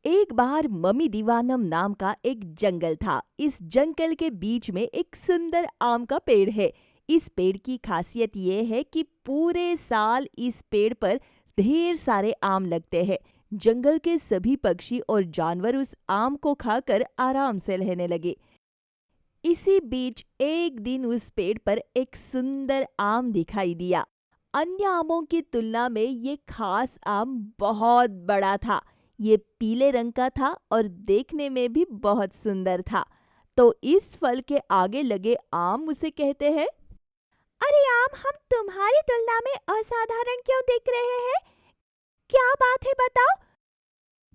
एक बार मम्मी दीवानम नाम का एक जंगल था। इस जंगल के बीच में एक सुंदर आम का पेड़ है। इस पेड़ की खासियत ये है कि पूरे साल इस पेड़ पर ढेर सारे आम लगते हैं। जंगल के सभी पक्षी और जानवर उस आम को खाकर आराम से रहने लगे। इसी बीच एक दिन उस पेड़ पर एक सुंदर आम दिखाई दिया। अन्य आमों की तुलना में ये खास आम बहुत बड़ा था। ये पीले रंग का था और देखने में भी बहुत सुंदर था। तो इस फल के आगे लगे आम उसे कहते हैं, अरे आम, हम तुम्हारी तुलना में असाधारण क्यों दिख रहे हैं? क्या बात है, बताओ।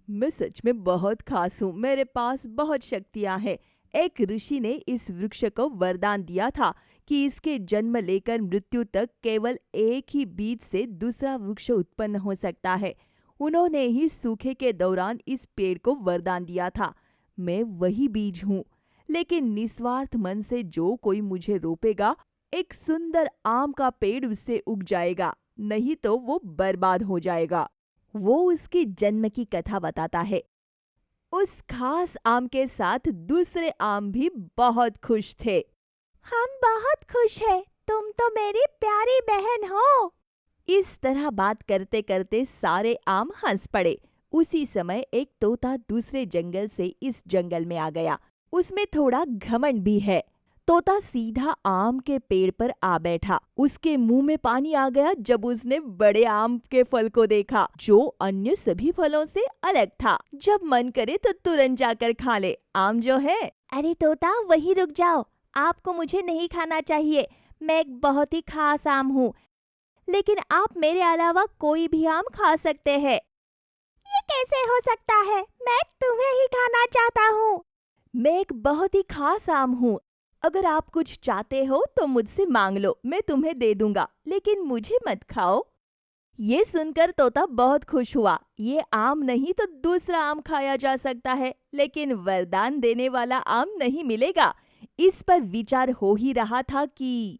मैं सच में बहुत खास हूँ, मेरे पास बहुत शक्तियाँ हैं। एक ऋषि ने इस वृक्ष को वरदान दिया था कि इसके जन्म लेकर मृत्यु तक केवल एक ही बीज से दूसरा वृक्ष उत्पन्न हो सकता है। उन्होंने ही सूखे के दौरान इस पेड़ को वरदान दिया था। मैं वही बीज हूँ, लेकिन निस्वार्थ मन से जो कोई मुझे रोपेगा, एक सुंदर आम का पेड़ उससे उग जाएगा, नहीं तो वो बर्बाद हो जाएगा। वो उसके जन्म की कथा बताता है। उस खास आम के साथ दूसरे आम भी बहुत खुश थे। हम बहुत खुश हैं, तुम तो मेरी प्यारी बहन हो। इस तरह बात करते करते सारे आम हंस पड़े। उसी समय एक तोता दूसरे जंगल से इस जंगल में आ गया। उसमें थोड़ा घमंड भी है। तोता सीधा आम के पेड़ पर आ बैठा। उसके मुंह में पानी आ गया जब उसने बड़े आम के फल को देखा, जो अन्य सभी फलों से अलग था। जब मन करे तो तुरंत जाकर खा ले, आम जो है। अरे तोता, वहीं रुक जाओ, आपको मुझे नहीं खाना चाहिए। मैं एक बहुत ही खास आम हूँ, लेकिन आप मेरे अलावा कोई भी आम खा सकते हैं। ये कैसे हो सकता है? मैं तुम्हें ही खाना चाहता हूँ। मैं एक बहुत ही खास आम हूँ। अगर आप कुछ चाहते हो तो मुझसे मांग लो, मैं तुम्हें दे दूंगा, लेकिन मुझे मत खाओ। ये सुनकर तोता बहुत खुश हुआ। ये आम नहीं तो दूसरा आम खाया जा सकता है, लेकिन वरदान देने वाला आम नहीं मिलेगा। इस पर विचार हो ही रहा था कि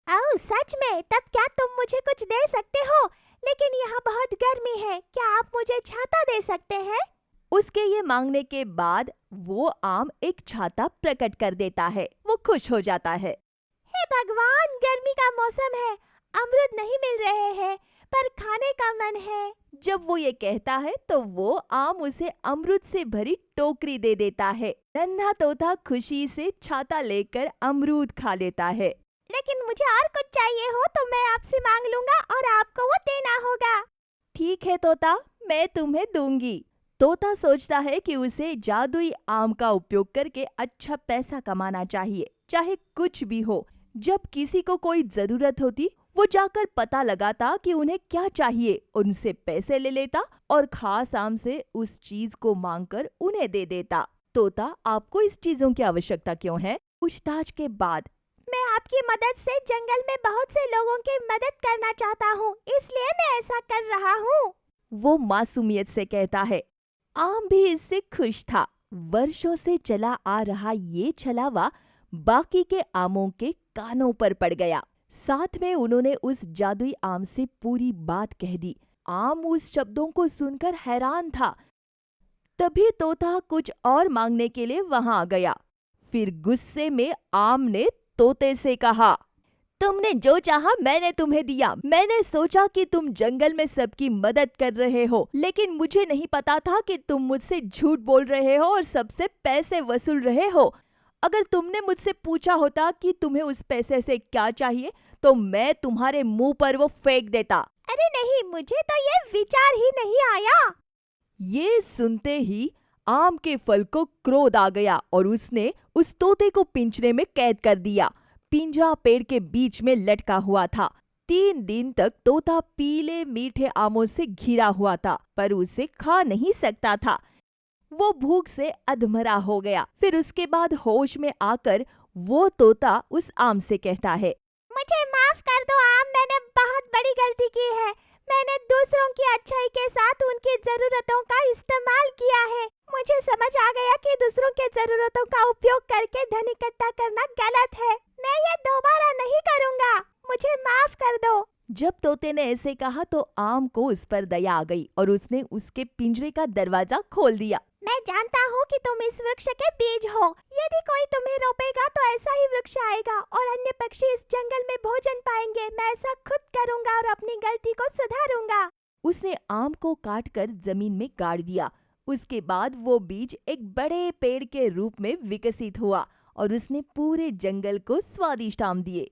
ओह, सच में? तब क्या तुम मुझे कुछ दे सकते हो? लेकिन यहाँ बहुत गर्मी है, क्या आप मुझे छाता दे सकते हैं? उसके ये मांगने के बाद वो आम एक छाता प्रकट कर देता है। वो खुश हो जाता है। हे भगवान, गर्मी का मौसम है, अमरूद नहीं मिल रहे हैं, पर खाने का मन है। जब वो ये कहता है तो वो आम उसे अमरूद से भरी टोकरी दे देता है। नन्हा तोता खुशी से छाता लेकर अमरूद खा लेता है। लेकिन मुझे और कुछ चाहिए हो तो मैं आपसे मांग लूंगा और आपको वो देना होगा। ठीक है तोता, मैं तुम्हें दूंगी। तोता सोचता है कि उसे जादुई आम का उपयोग करके अच्छा पैसा कमाना चाहिए, चाहे कुछ भी हो। जब किसी को कोई जरूरत होती, वो जाकर पता लगाता कि उन्हें क्या चाहिए, उनसे पैसे ले लेता और खास आम से उस चीज को मांगकर उन्हें दे देता। तोता, आपको इस चीजों की आवश्यकता क्यों है? पूछताछ के बाद, मैं आपकी मदद से जंगल में बहुत से लोगों की मदद करना चाहता हूँ, इसलिए मैं ऐसा कर रहा हूँ। वो मासूमियत से कहता है। आम भी इससे खुश था। वर्षों से चला आ रहा ये छलावा बाकी के आमों के कानों पर पड़ गया। साथ में उन्होंने उस जादुई आम से पूरी बात कह दी। आम उस शब्दों को सुनकर हैरान था। तभी तोता कुछ और मांगने के लिए वहां आ गया। फिर गुस्से में आम ने तोते से कहा, तुमने जो चाहा मैंने तुम्हें दिया। मैंने सोचा कि तुम जंगल में सबकी मदद कर रहे हो, लेकिन मुझे नहीं पता था कि तुम मुझसे झूठ बोल रहे हो और सबसे पैसे वसूल रहे हो। अगर तुमने मुझसे पूछा होता कि तुम्हें उस पैसे से क्या चाहिए, तो मैं तुम्हारे मुंह पर वो फेंक देता। अरे नहीं, मुझे तो ये विचार ही नहीं आया। ये सुनते ही आम के फल को क्रोध आ गया और उसने उस तोते को पिंजरे में कैद कर दिया। पिंजरा पेड़ के बीच में लटका हुआ था। 3 दिन तक तोता पीले मीठे आमों से घिरा हुआ था, पर उसे खा नहीं सकता था। वो भूख से अधमरा हो गया। फिर उसके बाद होश में आकर वो तोता उस आम से कहता है, मुझे माफ कर दो आम, मैंने बहुत बड़ी गलती की है। मैंने दूसरों की अच्छाई के साथ उनकी जरूरतों का इस्तेमाल किया है। मुझे समझ आ गया कि दूसरों के जरूरतों का उपयोग करके धन इकट्ठा करना गलत है। मैं ये दोबारा नहीं करूँगा, मुझे माफ कर दो। जब तोते ने ऐसे कहा तो आम को उस पर दया आ गई और उसने उसके पिंजरे का दरवाजा खोल दिया। मैं जानता हूँ कि तुम इस वृक्ष के बीज हो। यदि कोई तुम्हें रोपेगा तो ऐसा ही वृक्ष आएगा और अन्य पक्षी इस जंगल में भोजन पाएंगे। मैं ऐसा खुद करूँगा और अपनी गलती को सुधारूंगा। उसने आम को काटकर जमीन में गाड़ दिया। उसके बाद वो बीज एक बड़े पेड़ के रूप में विकसित हुआ और उसने पूरे जंगल को स्वादिष्ट आम दिए।